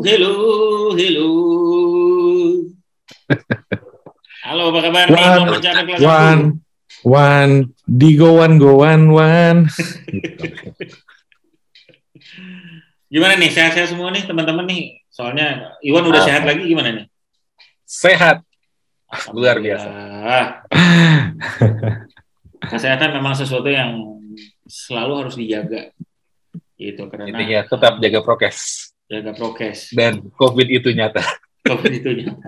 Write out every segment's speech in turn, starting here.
hello, hello. Halo, apa kabar nih? Mau mencapai kelas 1. One, Digo one. Gimana nih? Sehat-sehat semua nih teman-teman nih. Soalnya Iwan udah sehat lagi, gimana nih? Sehat. Luar biasa. Kesehatan memang sesuatu yang selalu harus dijaga. Gitu, karena intinya tetap jaga prokes. Jaga prokes. Dan COVID itu nyata. COVID itu nyata.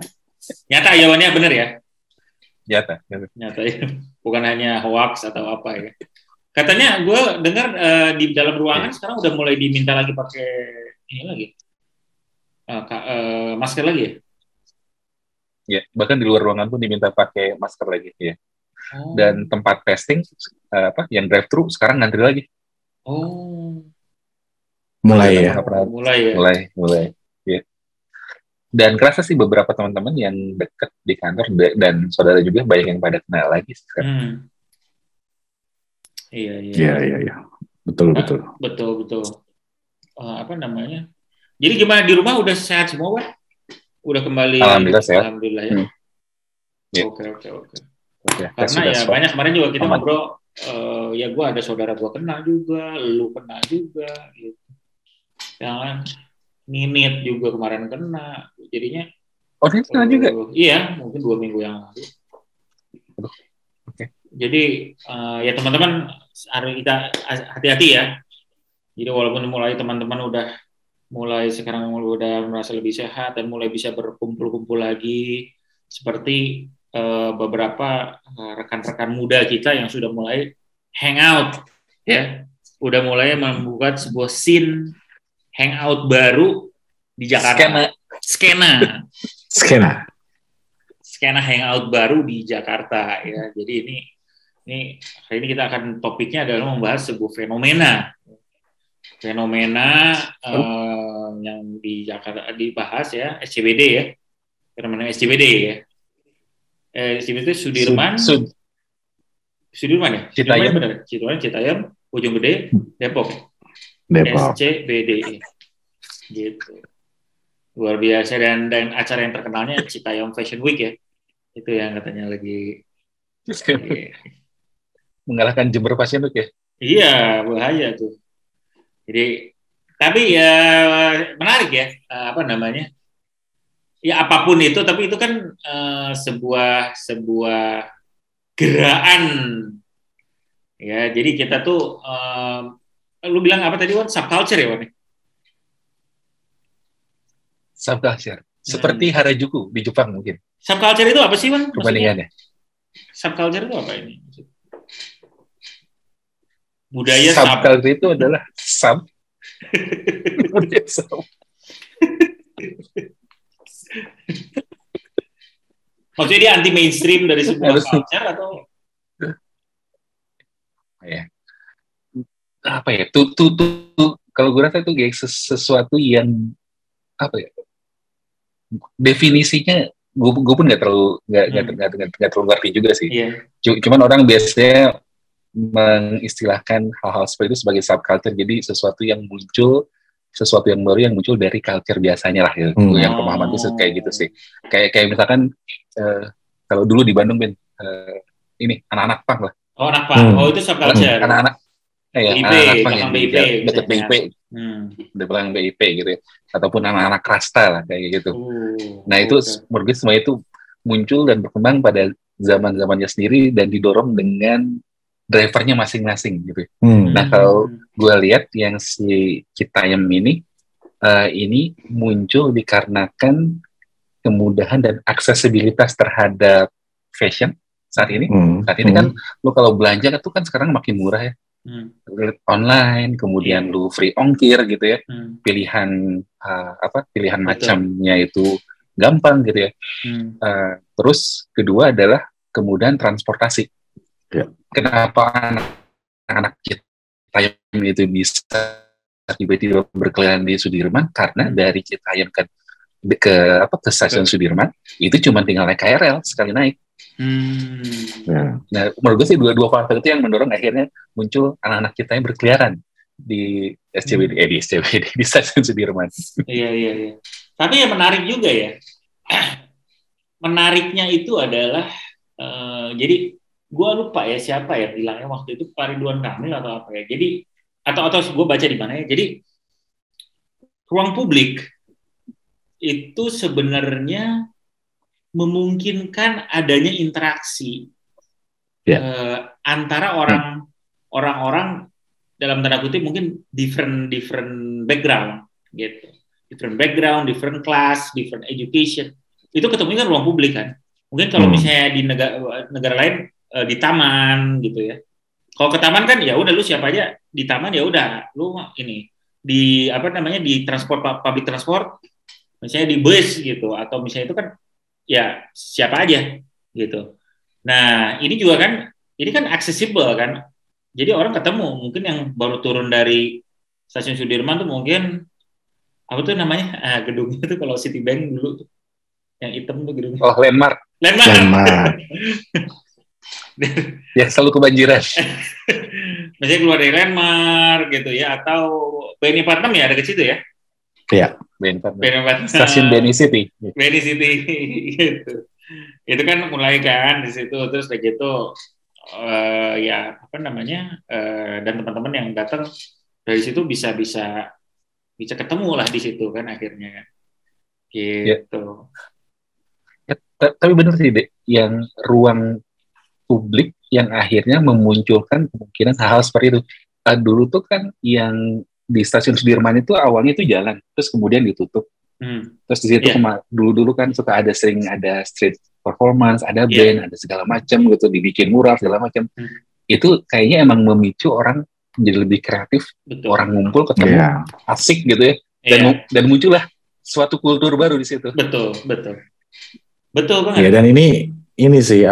Nyata jawabannya benar ya? Nyata ya. Bukan hanya hoax atau apa ya. Katanya gue dengar di dalam ruangan sekarang udah mulai diminta lagi pakai ini lagi. Masker lagi ya? Ya, bahkan di luar ruangan pun diminta pakai masker lagi ya. Oh. Dan tempat testing yang drive thru sekarang ngantri lagi. Oh. Mulai ya. Mulai. Ya. Dan kerasa sih beberapa teman-teman yang dekat di kantor dan saudara juga banyak yang pada kena lagi sekarang. Iya. Betul. Apa namanya? Jadi gimana di rumah udah sehat semua, Pak? Udah kembali? Alhamdulillah sehat. Alhamdulillah ya. Oke. Karena ya swab. banyak kemarin juga kita ngobrol, ya gue ada saudara gue kena juga, lu kena juga, gitu. Jangan Ninit juga kemarin kena, jadinya. Oh, dia kena juga? Iya, mungkin 2 minggu yang lalu. Okay. Jadi ya teman-teman kita hati-hati ya. Jadi walaupun teman-teman sekarang udah merasa lebih sehat dan mulai bisa berkumpul-kumpul lagi, seperti beberapa rekan-rekan muda kita yang sudah mulai hangout, ya, udah mulai membuat sebuah scene hangout baru di Jakarta. Skena hangout baru di Jakarta, ya. Jadi ini hari ini kita akan topiknya adalah membahas sebuah fenomena yang di Jakarta dibahas ya, SCBD ya, fenomena SCBD ya. SCBD itu Sudirman ya? Citayam, Ujung Gede, Depok. SCBD gitu. Luar biasa dan acara yang terkenalnya Citayam Fashion Week ya. Itu yang katanya lagi mengalahkan Jember Fashion Week ya. Iya, bahaya tuh. Jadi tapi ya menarik ya, apa namanya? Ya apapun itu, tapi itu kan sebuah gerakan ya. Jadi kita tuh lu bilang apa tadi, Wan? Subculture ya, Wan? Subculture. Seperti Harajuku di Jepang mungkin. Subculture itu apa sih, Wan? Perbandingannya. Subculture itu apa ini? Budaya subculture itu adalah budaya Maksudnya dia anti mainstream dari sebuah culture atau apa ya? Tuh kalau gue rasa itu sesuatu yang apa ya? Definisinya gue pun nggak terlalu ngerti juga sih. Yeah. Cuman orang biasanya mengistilahkan hal-hal seperti itu sebagai subculture. Jadi sesuatu yang baru yang muncul dari culture biasanya lah. Gitu. Yang pemahaman gue kayak gitu sih. Kayak misalkan kalau dulu di Bandung ini anak-anak punk lah. Oh, anak punk. Oh, itu subculture. Anak-anak anak punk yang BIP, deket BIP. Di belakang BIP gitu ya. Ataupun anak-anak Rasta lah kayak gitu. Nah, itu menurut gue semua itu muncul dan berkembang pada zaman-zamannya sendiri dan didorong dengan drivernya masing-masing gitu. Nah, kalau gue lihat yang si Citayam ini muncul dikarenakan kemudahan dan aksesibilitas terhadap fashion saat ini. Saat ini kan lu kalau belanja itu kan sekarang makin murah ya. Online, kemudian lu free ongkir gitu ya. Pilihan macamnya itu gampang gitu ya. Terus kedua adalah kemudian transportasi. Kenapa anak-anak Citayam itu bisa tiba-tiba berkeliaran di Sudirman? Karena dari Citayam ke stasiun Sudirman itu cuma tinggal naik KRL sekali naik. Nah, menurut gue sih dua faktor itu yang mendorong akhirnya muncul anak-anak Citayam berkeliaran di SCBD, di SCBD di Stasiun Sudirman. Iya. Tapi yang menarik juga ya. Menariknya itu adalah jadi gue lupa ya siapa ya bilangnya waktu itu, Pak Ridwan Kamil atau apa ya. Jadi atau gue baca di mana ya. Jadi ruang publik itu sebenarnya memungkinkan adanya interaksi antara orang-orang dalam tanda kutip mungkin different background gitu, different background, different class, different education, itu ketemu kan ruang publik kan. Mungkin kalau misalnya di negara lain di taman gitu ya. Kalau ke taman kan ya udah lu siapa aja di taman, ya udah lu ini di di public transport, misalnya di bus gitu, atau misalnya itu kan ya siapa aja gitu. Nah ini juga kan, ini kan accessible kan. Jadi orang ketemu, mungkin yang baru turun dari Stasiun Sudirman tuh mungkin apa tuh namanya gedungnya tuh kalau Citibank dulu tuh yang hitam tuh gedungnya. Oh, Landmark. Ya selalu kebanjiran. Misalnya keluar dari Landmark gitu ya, atau BNI Partners ya ada ke situ ya? Iya. BNI Partners. Stasiun BNI City. BNI City gitu. Itu kan mulai kan di situ, terus kayak gitu. Dan teman-teman yang datang dari situ bisa ketemu lah di situ kan akhirnya gitu. Ya, tapi benar sih Dek, yang ruang publik yang akhirnya memunculkan kemungkinan hal-hal seperti itu. Dulu tuh kan yang di Stasiun Sudirman itu awalnya itu jalan, terus kemudian ditutup. Terus di situ dulu kan sering ada street performance, ada band, ada segala macam gitu, dibikin mural segala macam. Itu kayaknya emang memicu orang jadi lebih kreatif. Betul. Orang ngumpul ketemu asik gitu ya. Dan muncullah suatu kultur baru di situ. Betul banget. Ya, dan ini sih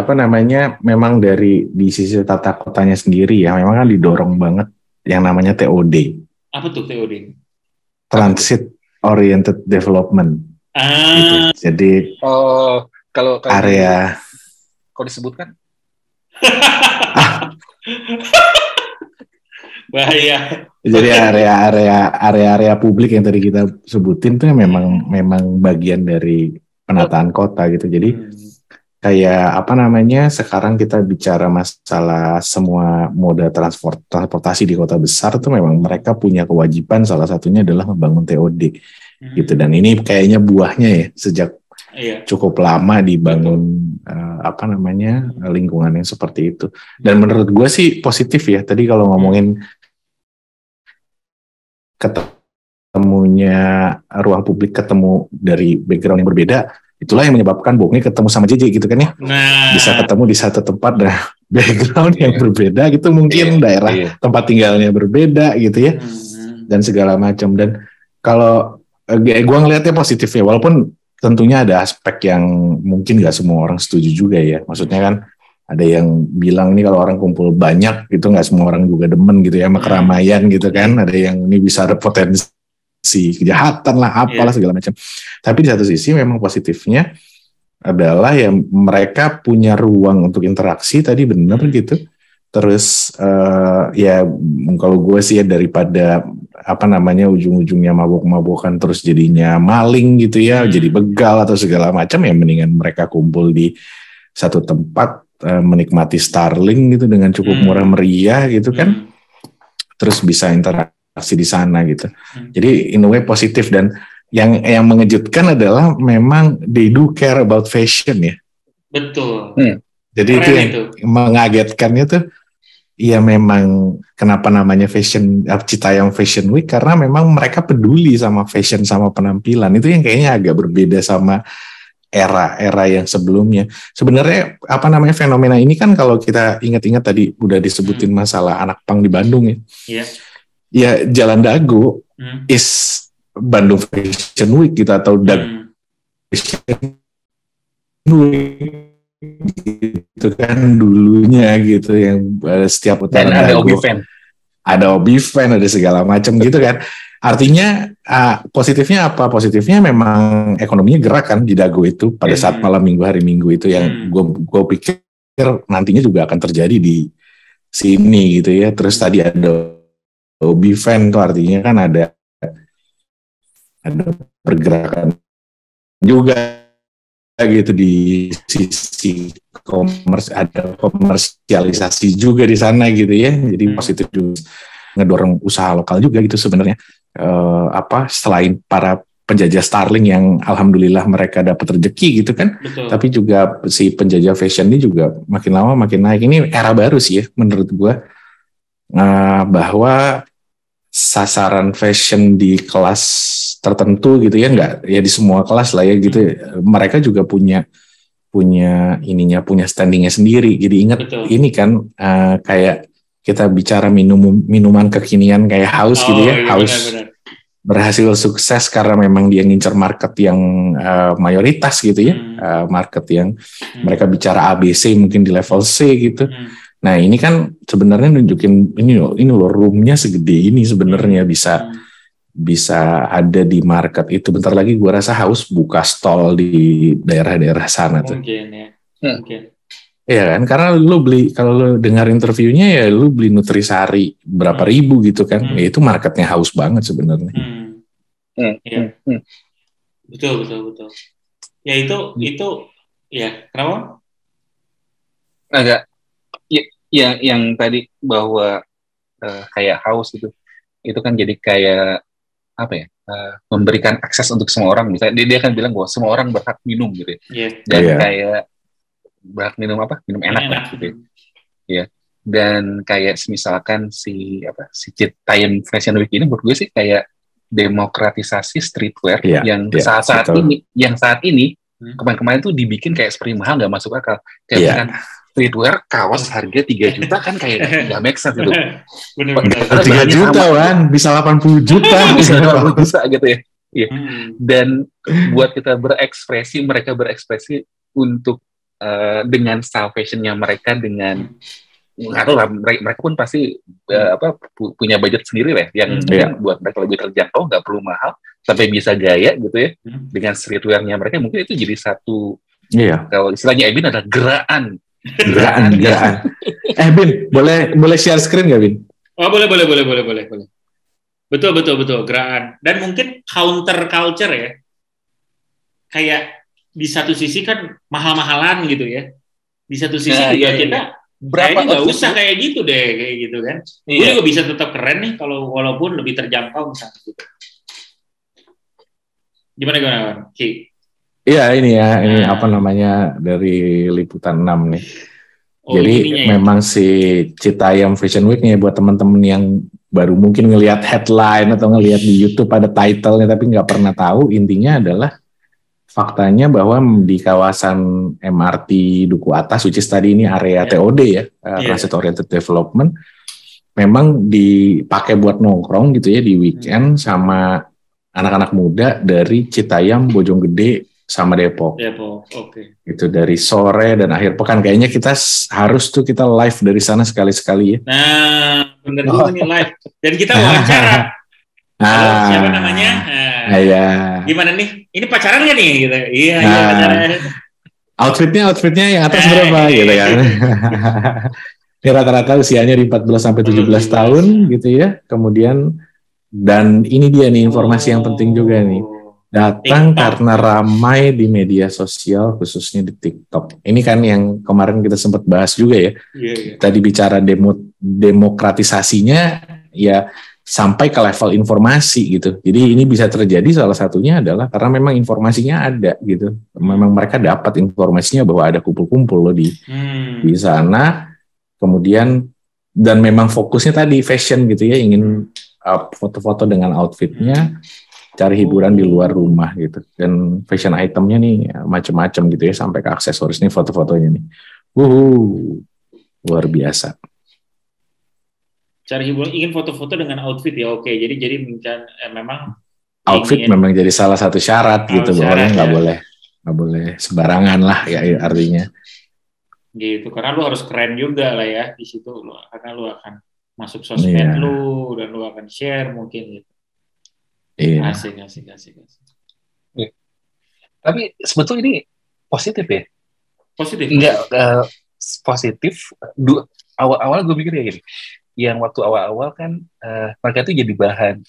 memang dari di sisi tata kotanya sendiri ya, memang kan didorong banget yang namanya TOD. Apa tuh TOD? Transit Oriented Development. Gitu. Jadi kalau area kok disebutkan bahaya. Jadi area publik yang tadi kita sebutin tuh memang bagian dari penataan kota gitu. Jadi kayak sekarang kita bicara masalah semua moda transportasi di kota besar tuh memang mereka punya kewajiban, salah satunya adalah membangun TOD gitu. Dan ini kayaknya buahnya ya sejak cukup lama dibangun lingkungan yang seperti itu. Dan menurut gue sih positif ya. Tadi kalau ngomongin ketemunya ruang publik ketemu dari background yang berbeda, itulah yang menyebabkan Bonge ketemu sama JJ gitu kan ya. Bisa ketemu di satu tempat dan background yang berbeda gitu, mungkin daerah tempat tinggalnya berbeda gitu ya. Dan segala macam. Dan kalau gue ngelihatnya positif ya, walaupun tentunya ada aspek yang mungkin nggak semua orang setuju juga ya. Maksudnya kan ada yang bilang ini kalau orang kumpul banyak itu nggak semua orang juga demen gitu ya, sama keramaian gitu kan. Ada yang ini bisa ada potensi kejahatan lah, apalah segala macam. Tapi di satu sisi memang positifnya adalah ya mereka punya ruang untuk interaksi tadi, benar gitu. Terus ya kalau gue sih ya daripada ujung-ujungnya mabok-mabokan terus jadinya maling gitu ya, jadi begal atau segala macam, ya mendingan mereka kumpul di satu tempat menikmati Starling gitu dengan cukup murah meriah gitu kan. Terus bisa interaksi di sana gitu. Jadi in a way positif. Dan yang mengejutkan adalah memang they do care about fashion ya. Betul. Jadi itu yang mengagetkannya tuh ya memang kenapa namanya Citayam Fashion Week, karena memang mereka peduli sama fashion sama penampilan. Itu yang kayaknya agak berbeda sama era-era yang sebelumnya. Sebenarnya fenomena ini kan kalau kita ingat-ingat tadi udah disebutin masalah anak pang di Bandung ya. Ya Jalan Dago is Bandung Fashion Week gitu, atau Dago Fashion Week gitu kan dulunya gitu, yang setiap putaran ada Obi Fan, ada segala macam gitu kan. Artinya positifnya apa? Positifnya memang ekonominya gerak kan di Dago itu pada saat malam minggu, hari Minggu itu yang gue pikir nantinya juga akan terjadi di sini gitu ya. Terus tadi ada lobby fan tuh artinya kan ada pergerakan juga gitu di sisi ada komersialisasi juga di sana gitu ya, jadi positif juga ngedorong usaha lokal juga gitu sebenarnya. Selain para penjajah Starling yang alhamdulillah mereka dapat rezeki gitu kan. Betul. Tapi juga si penjajah fashion ini juga makin lama makin naik. Ini era baru sih ya menurut gue, bahwa sasaran fashion di kelas tertentu gitu ya, enggak ya di semua kelas lah ya gitu, mereka juga punya standingnya sendiri. Jadi ingat ini kan kayak kita bicara minuman kekinian kayak Haus gitu ya, Haus berhasil sukses karena memang dia ngincer market yang mayoritas gitu ya, market yang mereka bicara ABC mungkin di level C gitu. Nah ini kan sebenarnya nunjukin ini loh roomnya segede ini sebenarnya bisa ada di market itu. Bentar lagi gue rasa Haus buka stall di daerah-daerah sana tuh. Mungkin ya. Mungkin. Iya kan, karena kalau lu dengar interviewnya ya lu beli Nutrisari berapa ribu gitu kan, ya itu marketnya Haus banget sebenarnya. Iya. Betul. Ya itu ya kenapa? Agak yang tadi bahwa kayak Haus itu kan jadi kayak apa ya, memberikan akses untuk semua orang. Misalnya dia kan bilang bahwa semua orang berhak minum gitu ya. Dan kayak berhak minum enak lah gitu ya. Dan kayak misalkan si Citayam Fashion Week ini menurut gue sih kayak demokratisasi streetwear yang saat ini kemarin-kemarin tuh dibikin kayak seperti mahal, nggak masuk akal. Kayak streetwear kaos harga 3 juta kan kayak nggak make sense itu. 3 juta kan, bisa 80 juta. Bisa 80 juta gitu ya. Iya. Dan buat kita mereka berekspresi untuk dengan style fashionnya mereka, dengan nggak tahu lah, mereka pun pasti punya budget sendiri lah yang buat mereka lebih terjangkau, nggak perlu mahal, sampai bisa gaya gitu ya. Dengan streetwear-nya mereka mungkin itu jadi satu, kalau istilahnya Ebin adalah gerakan. Bin, boleh share screen nggak Bin? Oh boleh. Betul gerakan. Dan mungkin counter culture ya. Kayak di satu sisi kan mahal-mahalan gitu ya. Di satu sisi juga kita berapa nggak usah kayak gitu deh, kayak gitu kan. Gue juga bisa tetap keren nih kalau walaupun lebih terjangkau misalnya gitu. Gimana Ki? Iya ini apa namanya dari Liputan 6 nih. Jadi memang si Citayam Fashion Week nih buat teman-teman yang baru mungkin ngelihat headline atau ngelihat di YouTube ada title-nya tapi nggak pernah tahu, intinya adalah faktanya bahwa di kawasan MRT Duku Atas, which is tadi ini area TOD ya, Transit Oriented Development, memang dipakai buat nongkrong gitu ya di weekend sama anak-anak muda dari Citayam, Bojonggede, sama Depok. Oke. Itu dari sore dan akhir pekan. Kayaknya kita kita live dari sana sekali-sekali ya. Nah, bener juga nih live. Dan kita wawancara. Halo, siapa namanya? Gimana nih? Ini pacaran nggak nih? Gitu. Iya, pacaran. Outfitnya yang atas berapa gitu kan? Ini rata-rata usianya di 14 sampai 17 tahun gitu ya. Kemudian dan ini dia nih informasi yang penting juga nih. Datang karena ramai di media sosial, khususnya di TikTok. Ini kan yang kemarin kita sempat bahas juga ya. Tadi bicara demokratisasinya ya sampai ke level informasi gitu. Jadi ini bisa terjadi salah satunya adalah karena memang informasinya ada gitu. Memang mereka dapat informasinya bahwa ada kumpul-kumpul loh di sana. Kemudian dan memang fokusnya tadi fashion gitu ya, ingin foto-foto dengan outfitnya. Cari hiburan di luar rumah gitu, dan fashion itemnya nih macam-macam gitu ya, sampai ke aksesoris nih foto-fotonya nih, luar biasa. Cari hiburan, ingin foto-foto dengan outfit ya, oke. Jadi memang outfit memang jadi salah satu syarat gitu, bahwa nggak boleh sembarangan lah ya artinya. Gitu, karena lu harus keren juga lah ya di situ, karena lu akan masuk sosmed lu dan lu akan share mungkin gitu. Iya. Asik. Tapi sebetulnya ini positif ya? Positif. Enggak, positif. Awal-awal gue mikir ya gini. yang waktu awal-awal kan mereka tuh jadi bahan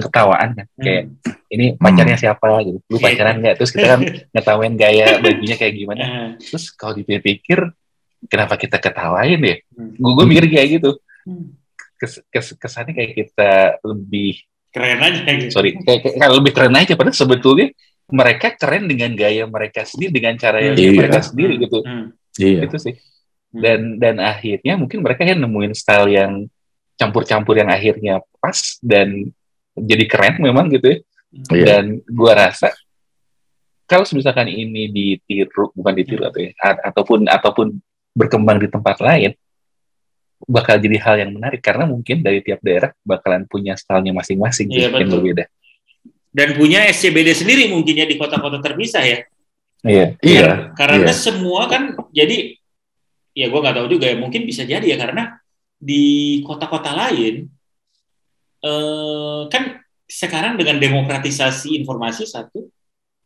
ketawaan kan. Kayak ini pacarnya siapa gitu. Lu pacaran nggak? Terus kita kan ngetawain gaya bajunya kayak gimana. Terus kalau dipikir kenapa kita ketawain ya? Gue mikir kayak gitu. Kesannya kayak kita lebih keren aja gitu. Kayak lebih keren aja, padahal sebetulnya mereka keren dengan gaya mereka sendiri, dengan cara yang mereka sendiri gitu. Itu sih. Dan akhirnya mungkin mereka kan nemuin style yang campur-campur yang akhirnya pas dan jadi keren memang gitu ya. Dan gua rasa kalau misalkan ini bukan ditiru atau ya, ataupun berkembang di tempat lain, bakal jadi hal yang menarik karena mungkin dari tiap daerah bakalan punya stylenya masing-masing yang berbeda. Dan punya SCBD sendiri mungkinnya di kota-kota terpisah ya. Iya. Karena semua kan jadi ya gue nggak tahu juga ya, mungkin bisa jadi ya karena di kota-kota lain kan sekarang dengan demokratisasi informasi satu,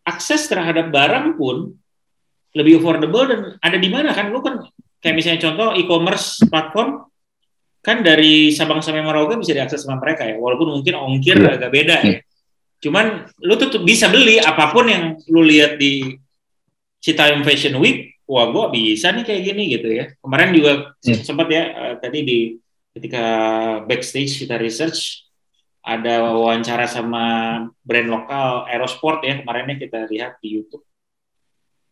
akses terhadap barang pun lebih affordable dan ada di mana kan, lu kan kayak misalnya contoh e-commerce platform kan dari Sabang sampai Merauke bisa diakses sama mereka ya, walaupun mungkin ongkir agak beda ya. Cuman lu tuh bisa beli apapun yang lu lihat di Citayam Fashion Week, wah gua bisa nih kayak gini gitu ya. Kemarin juga sempat ya tadi ketika backstage kita research ada wawancara sama brand lokal Aerosport ya, kemarinnya kita lihat di YouTube.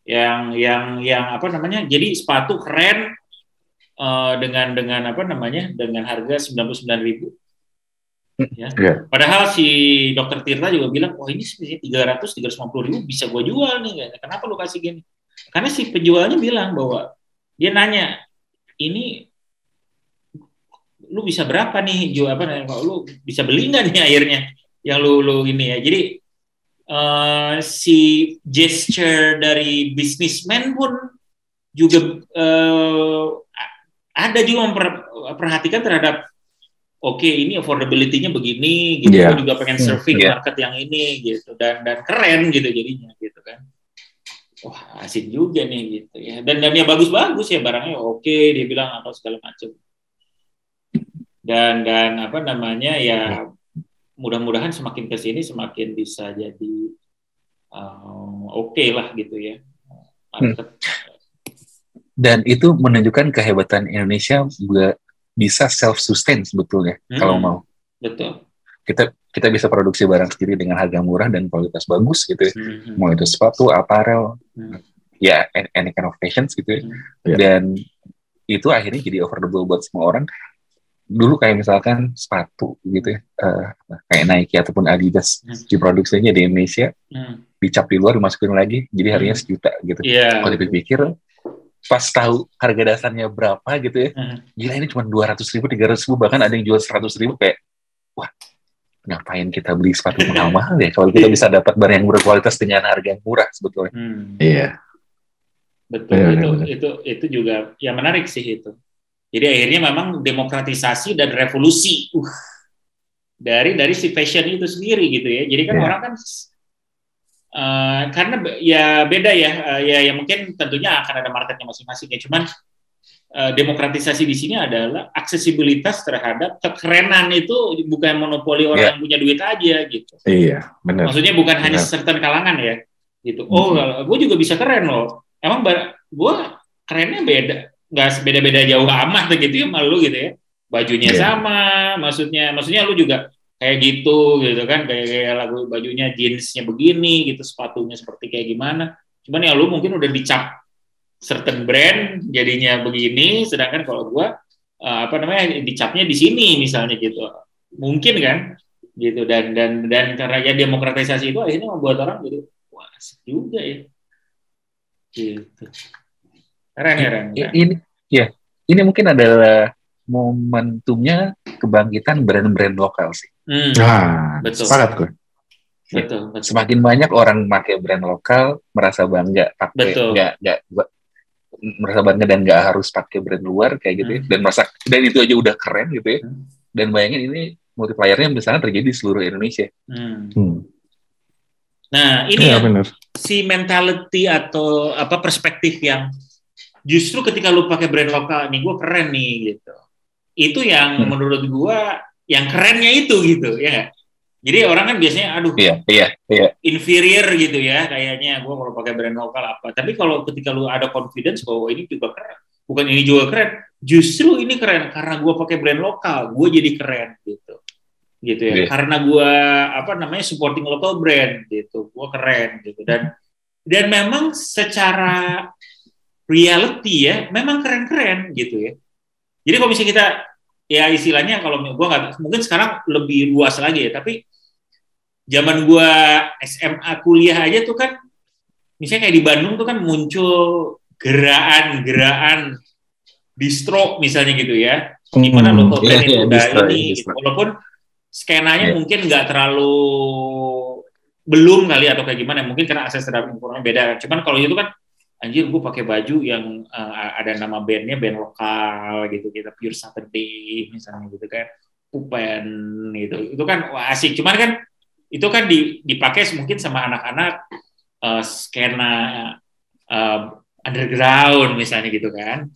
Yang apa namanya? Jadi sepatu keren dengan apa namanya? Dengan harga 99.000. Ya. Padahal si Dokter Tirta juga bilang, "Oh, ini sebenarnya 350.000 bisa gue jual nih. Kenapa lu kasih gini?" Karena si penjualnya bilang bahwa dia nanya, "Ini lu bisa berapa nih jual apa? Lu bisa beli nggak nih akhirnya yang lu ini ya?" Jadi si gesture dari businessman pun juga ada juga memperhatikan terhadap ini affordability-nya begini gitu. Gue juga pengen surfing market yang ini gitu dan keren gitu jadinya gitu kan. Wah, asik juga nih gitu ya. Dan ya bagus-bagus ya barangnya. Dia bilang apa segala macam. Dan apa namanya ya mudah-mudahan semakin ke sini semakin bisa jadi lah gitu ya. Dan itu menunjukkan kehebatan Indonesia bisa self-sustain sebetulnya kalau mau. Betul. Kita bisa produksi barang sendiri dengan harga murah dan kualitas bagus gitu ya. Mau itu sepatu, apparel, ya any kind of fashions gitu ya. Dan itu akhirnya jadi affordable buat semua orang. Dulu kayak misalkan sepatu gitu ya, kayak Nike ataupun Adidas diproduksinya di Indonesia, dicap di luar dimasukin lagi, jadi harganya 1 juta gitu. Kalau dipikir pas tahu harga dasarnya berapa gitu ya, gila ini cuma 200.000, 300.000, bahkan ada yang jual 100.000, kayak wah ngapain kita beli sepatu mahal-mahal ya kalau kita bisa dapat barang yang berkualitas dengan harga yang murah sebetulnya. Betul. Itu juga ya menarik sih itu. Jadi akhirnya memang demokratisasi dan revolusi dari si fashion itu sendiri gitu ya. Jadi kan orang kan karena ya beda ya mungkin tentunya akan ada marketnya masing-masing ya. Cuman demokratisasi di sini adalah aksesibilitas terhadap kekerenan itu bukan monopoli orang yang punya duit aja gitu. Iya, benar. Maksudnya bukan hanya certain kalangan ya gitu. Gue juga bisa keren loh. Emang gue kerennya beda. Nggak beda-beda jauh amat gitu ya malu gitu ya, bajunya sama, maksudnya lu juga kayak gitu kan, kayak lagu bajunya jeansnya begini gitu, sepatunya seperti kayak gimana, cuman ya lu mungkin udah dicap certain brand jadinya begini, sedangkan kalau gua dicapnya di sini misalnya gitu, mungkin kan gitu, dan karena ya demokratisasi itu akhirnya membuat orang gitu, wah asik juga ya gitu. Keren. Ini mungkin adalah momentumnya kebangkitan brand-brand lokal sih. Betul. Sepakat gue. Betul. Semakin banyak orang pakai brand lokal, merasa bangga pakai, merasa bangga dan nggak harus pakai brand luar kayak gitu, dan itu aja udah keren gitu ya. Dan bayangin ini multiplier-nya misalnya terjadi di seluruh Indonesia. Nah ini si mentality atau perspektif yang justru ketika lu pakai brand lokal nih, gue keren nih gitu. itu yang menurut gua yang kerennya itu gitu ya. Jadi orang kan biasanya aduh inferior gitu ya kayaknya gua kalau pakai brand lokal apa. Tapi kalau ketika lu ada confidence bahwa ini juga keren, bukan ini juga keren, justru ini keren karena gua pakai brand lokal, gua jadi keren gitu ya. Karena gua supporting local brand gitu, gua keren gitu. Dan memang secara reality ya, memang keren-keren gitu ya. Jadi kalau misalnya kita, ya istilahnya kalau gue nggak, mungkin sekarang lebih luas lagi ya, tapi zaman gue SMA kuliah aja tuh kan, misalnya kayak di Bandung tuh kan muncul gerakan distro misalnya gitu ya, di mana local brand itu udah ini, gitu. Walaupun skenanya mungkin nggak terlalu belum kali atau kayak gimana, mungkin karena akses terhadap informasi beda. Cuman kalau itu kan, anjir gue pakai baju yang ada nama bandnya band lokal gitu, kita Pure Saturday misalnya gitu kan, Pupen gitu, itu kan wah, asik. Cuman kan itu kan dipakai mungkin sama anak-anak skena underground misalnya gitu kan,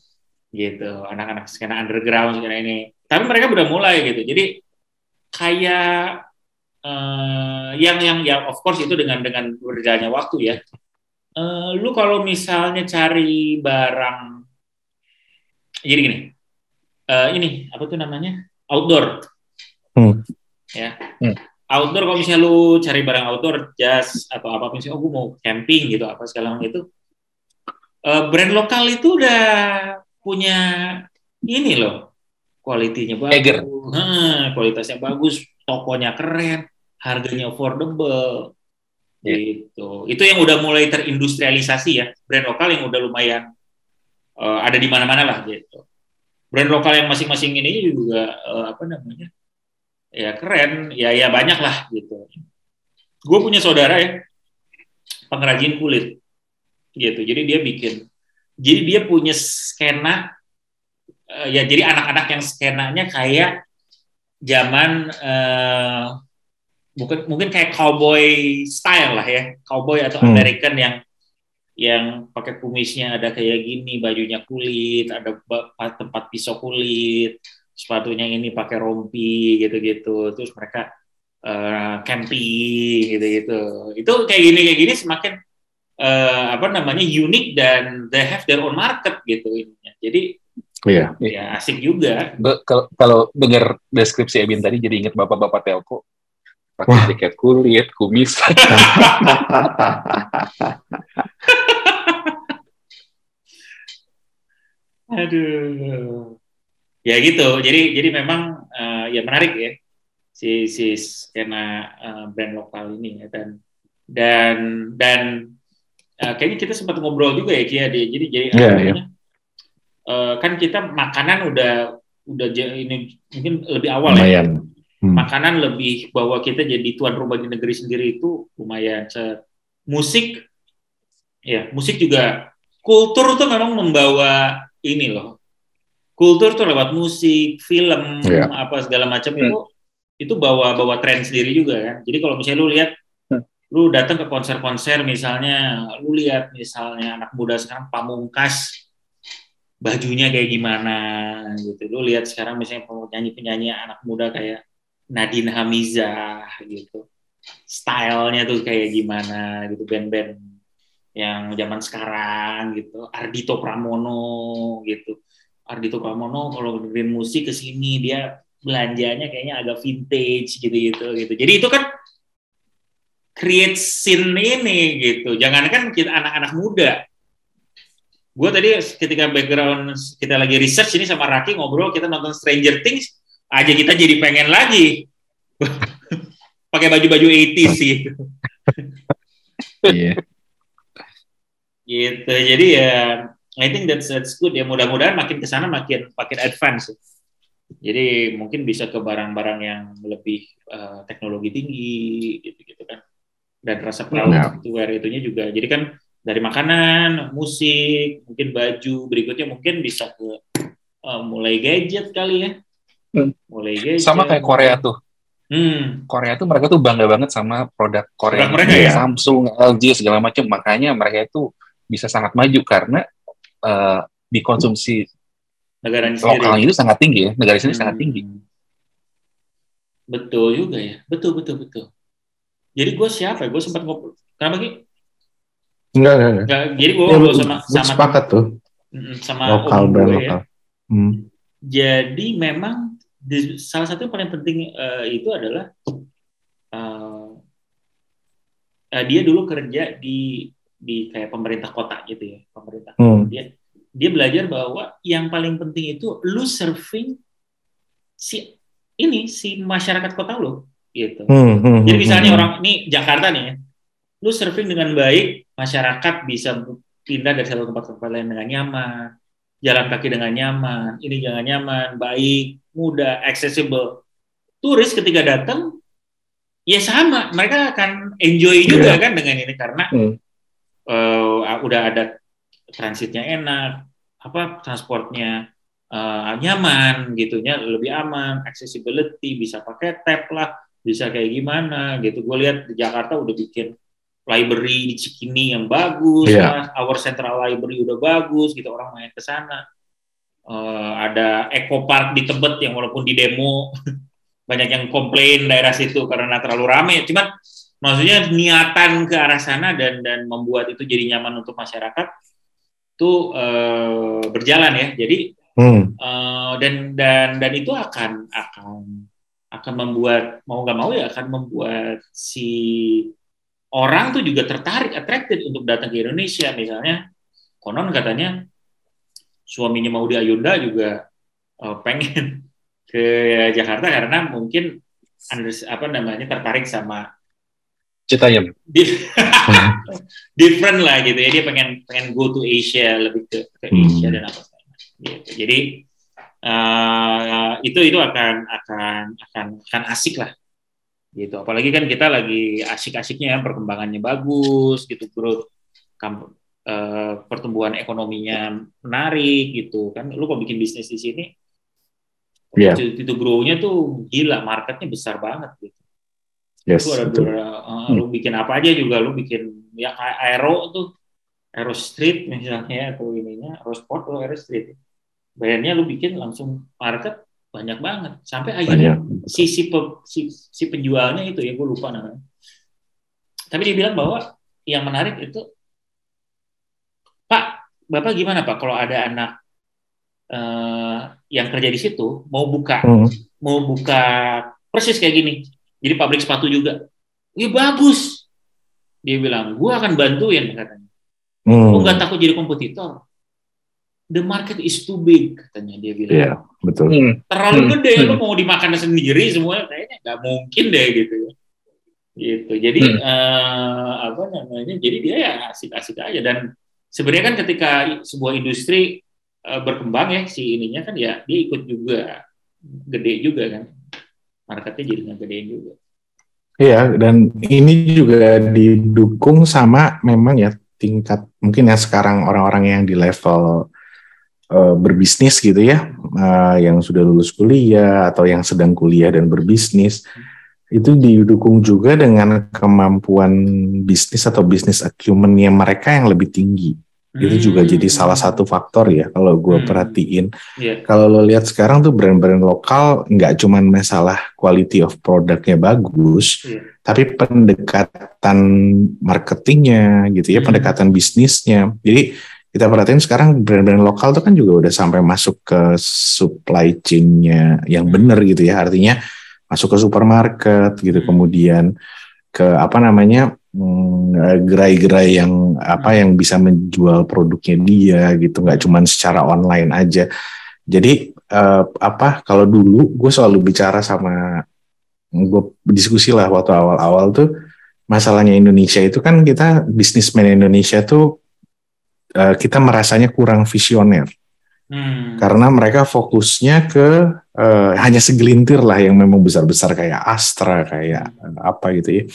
gitu, anak-anak skena underground skena ini. Tapi mereka udah mulai gitu, jadi kayak yang of course itu dengan berjalannya waktu ya. Lu kalau misalnya cari barang, jadi gini, ini apa tuh namanya outdoor, ya. Outdoor kalau misalnya lu cari barang outdoor, jas atau apa misalnya, gue mau camping gitu apa segala macam itu, brand lokal itu udah punya ini loh, kualitinya bagus, kualitasnya bagus, tokonya keren, harganya affordable, gitu. Itu yang udah mulai terindustrialisasi ya, brand lokal yang udah lumayan ada di mana-mana lah gitu. Brand lokal yang masing-masing ini juga ya keren, ya banyak lah gitu. Gue punya saudara ya, pengrajin kulit, gitu. Jadi dia punya skena, ya jadi anak-anak yang skenanya kayak zaman mungkin kayak cowboy style lah ya, cowboy atau American yang pakai kumisnya ada kayak gini, bajunya kulit, ada tempat pisau kulit, sepatunya ini pakai rompi gitu-gitu, terus mereka camping gitu-gitu. Itu kayak gini semakin unik dan they have their own market gitu. Jadi ya asik juga. Kalau dengar deskripsi Ebin tadi jadi ingat bapak-bapak telco pakai jaket kulit, kumis. Aduh. Ya gitu. Jadi memang ya menarik ya si skena brand lokal ini ya, dan kayaknya kita sempat ngobrol juga ya Kia. Jadi kan kita makanan udah ini mungkin lebih awal ya. Makanan lebih bahwa kita jadi tuan rumah di negeri sendiri itu lumayan. Musik juga, kultur tuh memang membawa ini loh, kultur tuh lewat musik, film, apa segala macam itu bawa tren sendiri juga kan. Jadi kalau misalnya lu lihat, lu datang ke konser-konser misalnya, lu lihat misalnya anak muda sekarang Pamungkas bajunya kayak gimana gitu, lu lihat sekarang misalnya penyanyi anak muda kayak Nadine Hamizah gitu, stylenya tuh kayak gimana gitu, band-band yang zaman sekarang gitu, Ardhito Pramono gitu. Ardhito Pramono kalau dengerin musik kesini dia belanjanya kayaknya agak vintage gitu. Jadi itu kan create scene ini gitu. Jangankan kita anak-anak muda. Gue tadi ketika background kita lagi research ini sama Raki ngobrol, kita nonton Stranger Things aja kita jadi pengen lagi pakai baju-baju 80s gitu. Iya. Gitu. Jadi ya I think that's good ya. Mudah-mudahan makin ke sana makin advance. Jadi mungkin bisa ke barang-barang yang lebih teknologi tinggi gitu kan. Dan rasa proud to wear itunya juga. Jadi kan dari makanan, musik, mungkin baju, berikutnya mungkin bisa ke mulai gadget kali ya. Mulai gadget. Sama kayak Korea tuh. Korea tuh mereka tuh bangga banget sama produk Korea. Mereka ya? Samsung, LG segala macam. Makanya mereka itu bisa sangat maju karena dikonsumsi negaranya sendiri. Lokalnya itu sangat tinggi ya, negara sini sangat tinggi. Betul juga ya, betul. Jadi gue siapa ya? Gue sempat ngobrol. Kenapa Ki? Enggak. Jadi gue ngobrol sama sepakat tuh. Sama lokal, om gue ya. Jadi memang salah satu yang paling penting itu adalah dia dulu kerja di kayak pemerintah kota gitu ya, pemerintah. Dia belajar bahwa yang paling penting itu lu serving si masyarakat kota lo gitu. Jadi misalnya orang ini Jakarta nih ya, lu serving dengan baik, masyarakat bisa pindah dari satu tempat ke tempat lain dengan nyaman, jalan kaki dengan nyaman, ini jangan nyaman, baik, mudah, accessible. Turis ketika datang, ya sama, mereka akan enjoy juga kan dengan ini karena udah ada transitnya enak, transportnya nyaman gitunya, lebih aman, accessibility, bisa pakai tab lah, bisa kayak gimana gitu. Gue lihat di Jakarta udah bikin library di Cikini yang bagus lah, Our Central Library udah bagus gitu, orang main ke sana. Ada Eco Park di Tebet yang walaupun di demo banyak yang komplain daerah situ karena terlalu ramai, cuman maksudnya niatan ke arah sana dan membuat itu jadi nyaman untuk masyarakat itu berjalan ya. Jadi dan itu akan membuat, mau nggak mau ya, akan membuat si orang tuh juga tertarik, attracted untuk datang ke Indonesia. Misalnya konon katanya suaminya Maudy Ayunda juga pengen ke Jakarta karena mungkin tertarik sama Citayam. Different lah gitu ya, dia pengen go to Asia, lebih ke Asia dan apa gitu. Jadi itu akan asik lah gitu, apalagi kan kita lagi asik-asiknya ya, perkembangannya bagus gitu, growth pertumbuhan ekonominya menarik gitu kan. Lu kalau bikin bisnis di sini itu grow-nya tuh gila, marketnya besar banget gitu. Itu ada lu bikin apa aja juga, lu bikin ya Aero Street misalnya, atau ininya Aerosport atau Aero Street, brandnya lu bikin langsung market banyak banget, sampai akhirnya si penjualnya itu ya, gue lupa namanya, tapi dia bilang bahwa yang menarik itu, Pak, Bapak gimana Pak kalau ada anak yang kerja di situ mau buka persis kayak gini, jadi pabrik sepatu juga, ya bagus, dia bilang, gue akan bantuin katanya, gue nggak takut jadi kompetitor, the market is too big katanya, dia bilang. Betul. Terlalu gede, lu mau dimakan sendiri semuanya, kayaknya nggak mungkin deh gitu. Gitu. Jadi jadi dia ya asik-asik aja, dan sebenarnya kan ketika sebuah industri berkembang ya, si ininya kan ya dia ikut juga gede juga kan, marketnya jadi ngegedein juga. Iya, dan ini juga didukung sama memang ya tingkat, mungkin ya sekarang orang-orang yang di level berbisnis gitu ya, yang sudah lulus kuliah atau yang sedang kuliah dan berbisnis, itu didukung juga dengan kemampuan bisnis atau bisnis acumen-nya mereka yang lebih tinggi. Itu juga jadi salah satu faktor ya kalau gue perhatiin. Kalau lo lihat sekarang tuh brand-brand lokal nggak cuma masalah quality of produknya bagus, tapi pendekatan marketingnya gitu ya, pendekatan bisnisnya. Jadi kita perhatiin sekarang brand-brand lokal tuh kan juga udah sampai masuk ke supply chain-nya yang benar gitu ya, artinya masuk ke supermarket gitu, kemudian ke gerai-gerai yang yang bisa menjual produknya dia gitu, nggak cuma secara online aja. Jadi kalau dulu gue selalu bicara sama, gue diskusi lah waktu awal-awal tuh, masalahnya Indonesia itu kan, kita bisnismen Indonesia tuh kita merasanya kurang visioner. Karena mereka fokusnya ke hanya segelintir lah yang memang besar-besar kayak Astra, kayak apa gitu ya.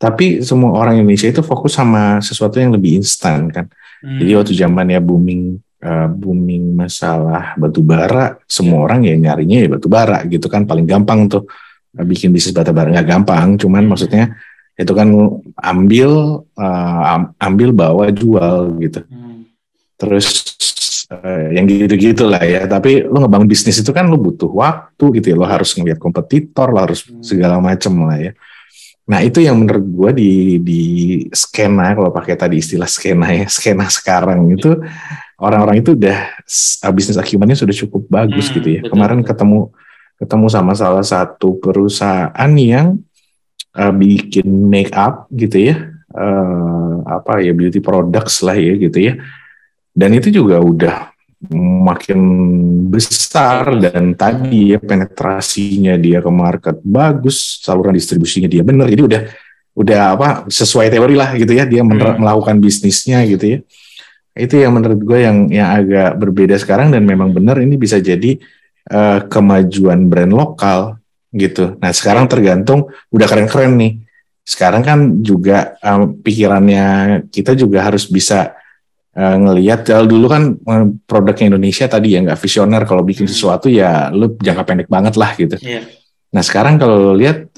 Tapi semua orang Indonesia itu fokus sama sesuatu yang lebih instan kan. Jadi waktu zamannya booming masalah batu bara, semua orang ya nyarinya ya batu bara gitu kan, paling gampang tuh bikin bisnis batu bara. Nggak gampang, cuman maksudnya itu kan ambil bawa jual gitu. Terus yang gitu-gitu lah ya. Tapi lo ngebangun bisnis itu kan lo butuh waktu gitu ya. Lo harus ngeliat kompetitor, lo harus segala macam lah ya. Nah itu yang menurut gue di skena, kalau pakai tadi istilah skena ya, skena sekarang itu orang-orang itu udah bisnis acumennya sudah cukup bagus gitu ya. Betul. Kemarin ketemu sama salah satu perusahaan yang bikin make up gitu ya, beauty products lah ya gitu ya. Dan itu juga udah makin besar dan tadi ya penetrasinya dia ke market bagus, saluran distribusinya dia benar. Jadi udah sesuai teori lah gitu ya, dia melakukan bisnisnya gitu ya. Itu yang menurut gue yang agak berbeda sekarang, dan memang benar ini bisa jadi kemajuan brand lokal gitu. Nah sekarang tergantung, udah keren-keren nih. Sekarang kan juga pikirannya kita juga harus bisa ngelihat. Dulu kan produknya Indonesia tadi ya nggak visioner, kalau bikin sesuatu ya lu jangka pendek banget lah gitu. Yeah. Nah sekarang kalau lihat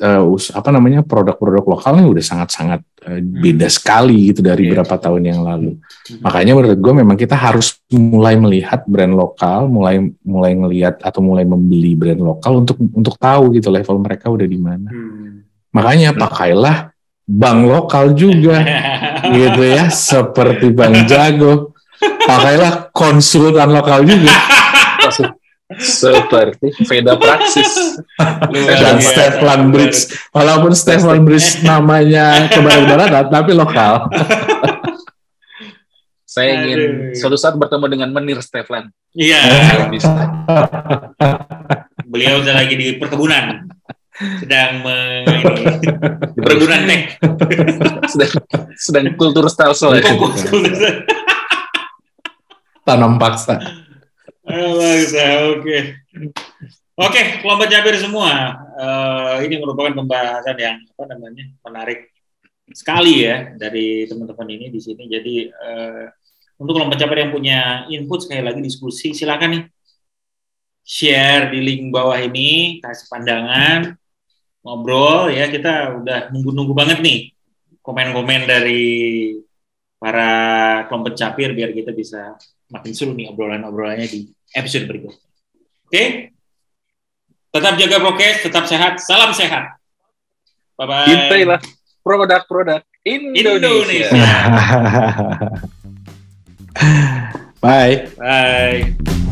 produk-produk lokalnya udah sangat-sangat beda sekali gitu dari berapa tahun yang lalu. Makanya menurut gue memang kita harus mulai melihat brand lokal, mulai ngelihat atau mulai membeli brand lokal untuk tahu gitu level mereka udah di mana. Makanya pakailah bank lokal juga gitu ya, seperti Bank Jago. Pakailah konsultan lokal juga seperti Veda Praxis dan Stefan Bridge. Walaupun Stefan Bridge namanya ke barat-barat tapi lokal. Saya ingin suatu saat bertemu dengan Menir Stefan. Iya. Beliau udah lagi di perkebunan, sedang di perkebunan teh. sedang kultur stelsel. Tanam paksa. Oke, kelompok capir semua. Ini merupakan pembahasan yang menarik sekali ya dari teman-teman ini di sini. Jadi untuk kelompok capir yang punya input, sekali lagi diskusi, silakan nih share di link bawah ini, kasih pandangan, ngobrol ya. Kita udah nunggu-nunggu banget nih komen-komen dari para kelompok capir biar kita bisa makin seru nih obrolannya di episode berikutnya. Oke? Tetap jaga prokes, tetap sehat, salam sehat. Bye-bye. Cintailah produk-produk Indonesia. Bye. Bye.